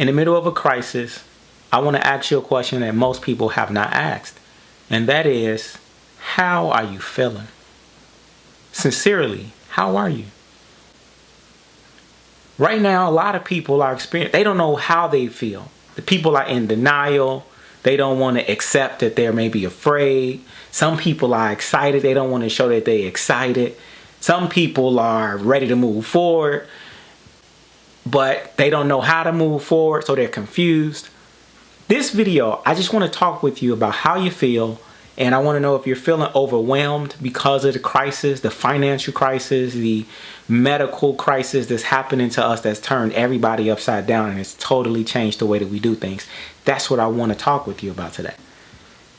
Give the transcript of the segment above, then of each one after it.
in the middle of a crisis, I want to ask you a question that most people have not asked. And that is, how are you feeling? Sincerely, how are you? Right now, a lot of people are experiencing, they don't know how they feel. The people are in denial. They don't want to accept that they're maybe afraid. Some people are excited. They don't want to show that they're excited. Some people are ready to move forward, but they don't know how to move forward, so they're confused. This video, I just want to talk with you about how you feel, and I want to know if you're feeling overwhelmed because of the crisis, the financial crisis, the medical crisis that's happening to us that's turned everybody upside down and it's totally changed the way that we do things. That's what I want to talk with you about today.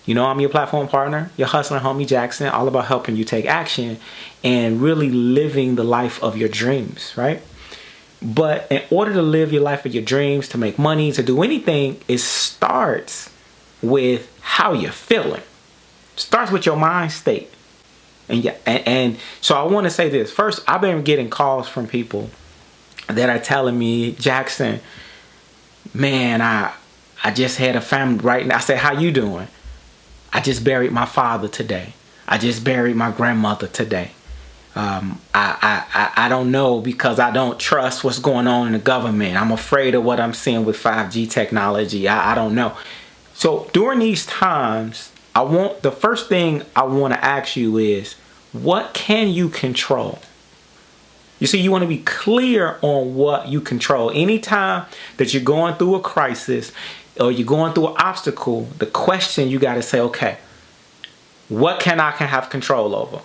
You know, I'm your platform partner, your hustler homie Jackson, all about helping you take action and really living the life of your dreams, right? But in order to live your life of your dreams, to make money, to do anything, it starts with how you're feeling. It starts with your mind state. And so I want to say this. First, I've been getting calls from people that are telling me, Jackson, man, I just had a family right now. I said, how you doing? I just buried my father today. I just buried my grandmother today. I don't know because I don't trust what's going on in the government. I'm afraid of what I'm seeing with 5G technology. I don't know. So during these times, the first thing I want to ask you is, what can you control? You see, you want to be clear on what you control. Anytime that you're going through a crisis or you're going through an obstacle, the question you got to say, okay, what can I have control over?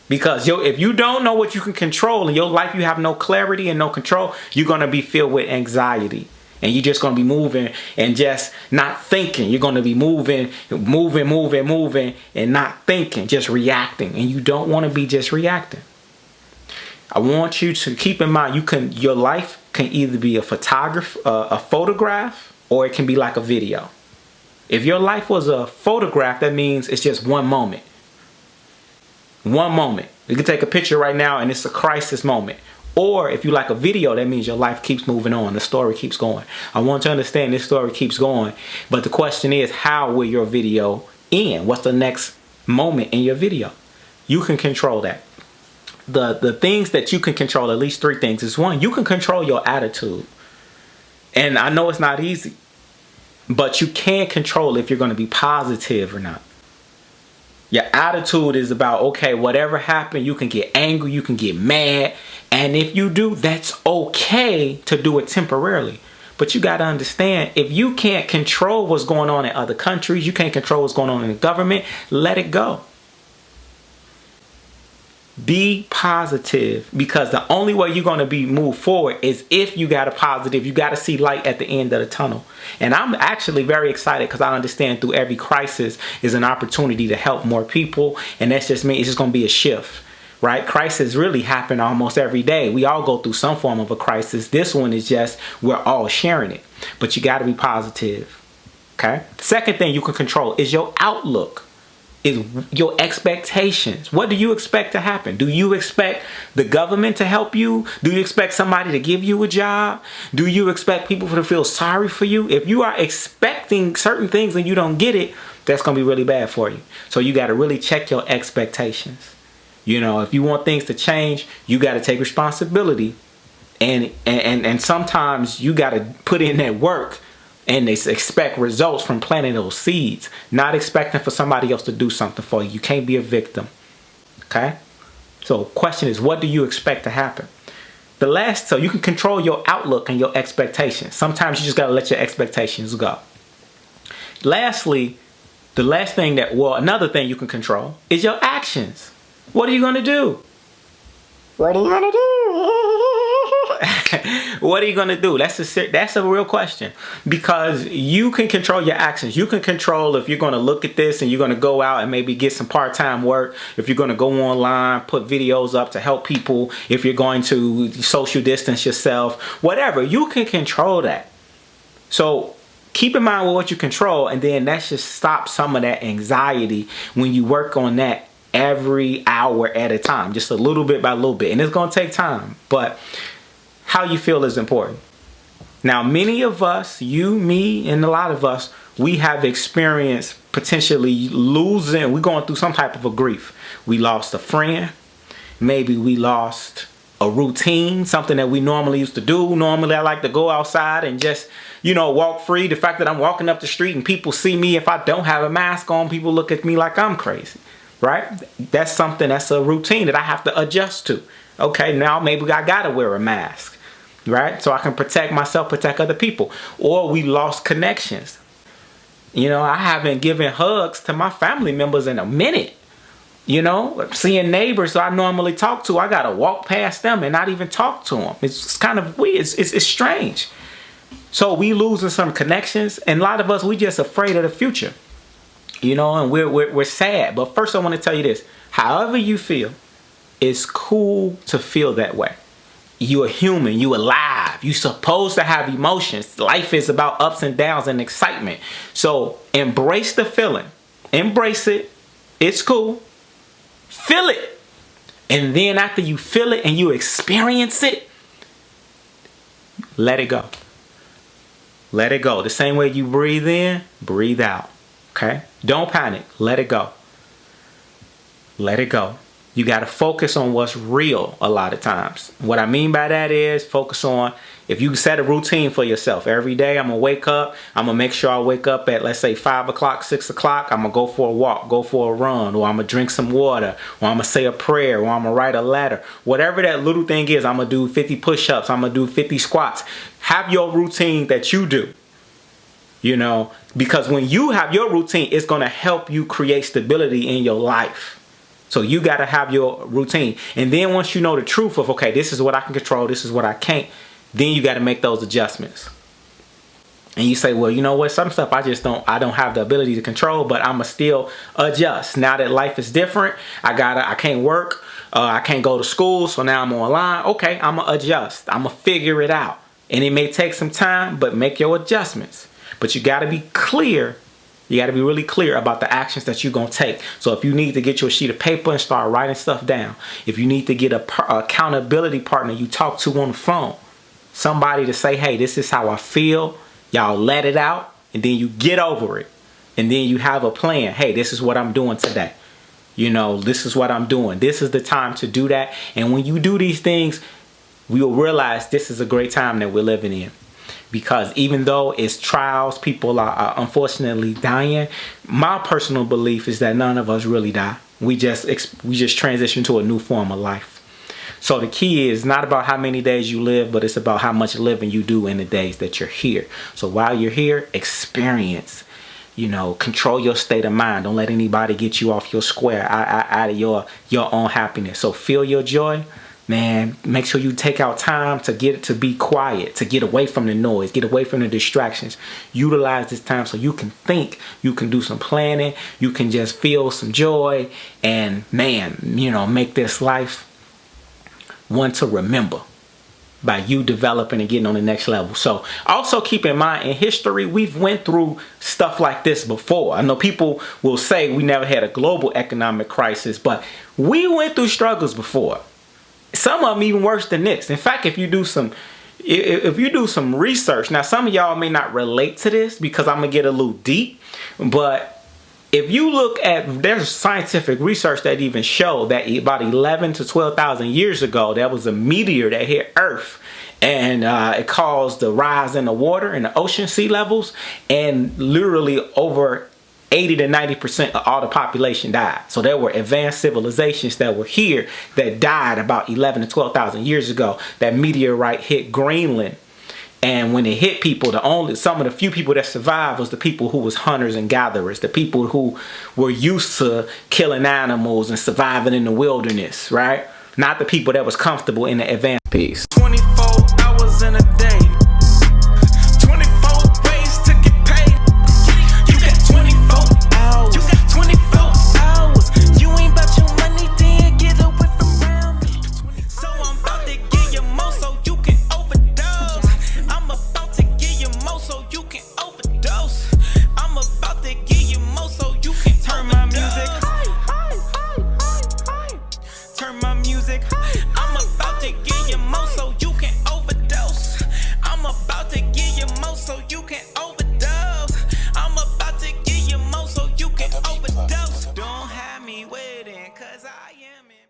Because if you don't know what you can control in your life, you have no clarity and no control, you're going to be filled with anxiety. And you're just going to be moving and just not thinking. You're going to be moving, and not thinking, just reacting. And you don't want to be just reacting. I want you to keep in mind, your life can either be a photograph, or it can be like a video. If your life was a photograph, that means it's just one moment. One moment. You can take a picture right now and it's a crisis moment. Or if you like a video, that means your life keeps moving on. The story keeps going. I want you to understand this story keeps going. But the question is, how will your video end? What's the next moment in your video? You can control that. The things that you can control, at least 3 things, is one, you can control your attitude. And I know it's not easy, but you can control if you're going to be positive or not. Your attitude is about, okay, whatever happened, you can get angry, you can get mad. And if you do, that's okay to do it temporarily. But you got to understand, if you can't control what's going on in other countries, you can't control what's going on in the government, let it go. Be positive, because the only way you're going to move forward is if you got a positive. You got to see light at the end of the tunnel. And I'm actually very excited because I understand through every crisis is an opportunity to help more people. And that's just me. It's just going to be a shift, right? Crises really happen almost every day. We all go through some form of a crisis. This one is just we're all sharing it. But you got to be positive. Okay. The second thing you can control is your outlook. Is your expectations. What do you expect to happen? Do you expect the government to help you? Do you expect somebody to give you a job? Do you expect people to feel sorry for you? If you are expecting certain things and you don't get it, that's going to be really bad for you. So you got to really check your expectations. You know, if you want things to change, you got to take responsibility. And sometimes you got to put in that work. And they expect results from planting those seeds, not expecting for somebody else to do something for you. You can't be a victim. Okay? So question is, what do you expect to happen? So you can control your outlook and your expectations. Sometimes you just got to let your expectations go. Lastly, another thing you can control is your actions. What are you going to do? What are you going to do? What are you going to do? That's a real question, because you can control your actions. You can control if you're going to look at this and you're going to go out and maybe get some part-time work. If you're going to go online, put videos up to help people. If you're going to social distance yourself, whatever, you can control that. So keep in mind what you control, and then that should stop some of that anxiety when you work on that every hour at a time, just a little bit by little bit. And it's going to take time, but how you feel is important. Now, many of us, you, me, and a lot of us, we have experienced potentially losing. We're going through some type of a grief. We lost a friend. Maybe we lost a routine, something that we normally used to do. Normally, I like to go outside and just, walk free. The fact that I'm walking up the street and people see me, if I don't have a mask on, people look at me like I'm crazy, right? That's a routine that I have to adjust to. Okay, now maybe I got to wear a mask. Right? So I can protect myself, protect other people. Or we lost connections. I haven't given hugs to my family members in a minute. Seeing neighbors I normally talk to, I got to walk past them and not even talk to them. It's kind of weird. It's strange. So we losing some connections. And a lot of us, we just afraid of the future. And we're sad. But first I want to tell you this. However you feel, it's cool to feel that way. You're human. You're alive. You're supposed to have emotions. Life is about ups and downs and excitement. So embrace the feeling. Embrace it. It's cool. Feel it. And then after you feel it and you experience it, let it go. Let it go. The same way you breathe in, breathe out. Okay? Don't panic. Let it go. Let it go. You got to focus on what's real a lot of times. What I mean by that is focus on, if you set a routine for yourself. Every day I'm going to wake up. I'm going to make sure I wake up at, let's say, 5 o'clock, 6 o'clock. I'm going to go for a walk, go for a run, or I'm going to drink some water, or I'm going to say a prayer, or I'm going to write a letter. Whatever that little thing is, I'm going to do 50 push-ups. I'm going to do 50 squats. Have your routine that you do. Because when you have your routine, it's going to help you create stability in your life. So you got to have your routine. And then once you know the truth of, okay, this is what I can control, this is what I can't, then you got to make those adjustments. And you say, well, you know what? Some stuff I don't have the ability to control, but I'm going to still adjust. Now that life is different, I can't work. I can't go to school. So now I'm online. Okay, I'm going to adjust. I'm going to figure it out. And it may take some time, but make your adjustments. But you got to be clear. You got to be really clear about the actions that you're going to take. So if you need to get your sheet of paper and start writing stuff down, if you need to get a accountability partner you talk to on the phone, somebody to say, hey, this is how I feel. Y'all let it out, and then you get over it. And then you have a plan. Hey, this is what I'm doing today. This is what I'm doing. This is the time to do that. And when you do these things, we will realize this is a great time that we're living in. Because even though it's trials, people are unfortunately dying. My personal belief is that none of us really die. We just transition to a new form of life. So the key is not about how many days you live, but it's about how much living you do in the days that you're here. So while you're here, experience. Control your state of mind. Don't let anybody get you off your square, out of your own happiness. So feel your joy. Man, make sure you take out time to be quiet, to get away from the noise, get away from the distractions. Utilize this time so you can think, you can do some planning, you can just feel some joy, and make this life one to remember by you developing and getting on the next level. So also keep in mind, in history, we've went through stuff like this before. I know people will say we never had a global economic crisis, but we went through struggles before. Some of them even worse than this. In fact, if you do some research, now some of y'all may not relate to this because I'm gonna get a little deep, but if you look at, there's scientific research that even show that about 11 to 12,000 years ago, there was a meteor that hit Earth, and it caused the rise in the water in the ocean sea levels, and literally over 80 to 90% of all the population died. So there were advanced civilizations that were here that died about 11 to 12,000 years ago. That meteorite hit Greenland. And when it hit people, some of the few people that survived was the people who was hunters and gatherers, the people who were used to killing animals and surviving in the wilderness, right? Not the people that was comfortable in the advanced piece. 24 hours in a day. 24 ways to get paid. You got 24 hours. You got 24 hours. You ain't about your money, then get away from around me. So I'm about to give you more so you can overdose. I'm about to give you more so you can overdose. I'm about to give you more so you can turn my music. Turn my music. I'm about to give you more so you can you can overdose. I'm about to give you more so you can overdose. Don't have me waiting, cause I am in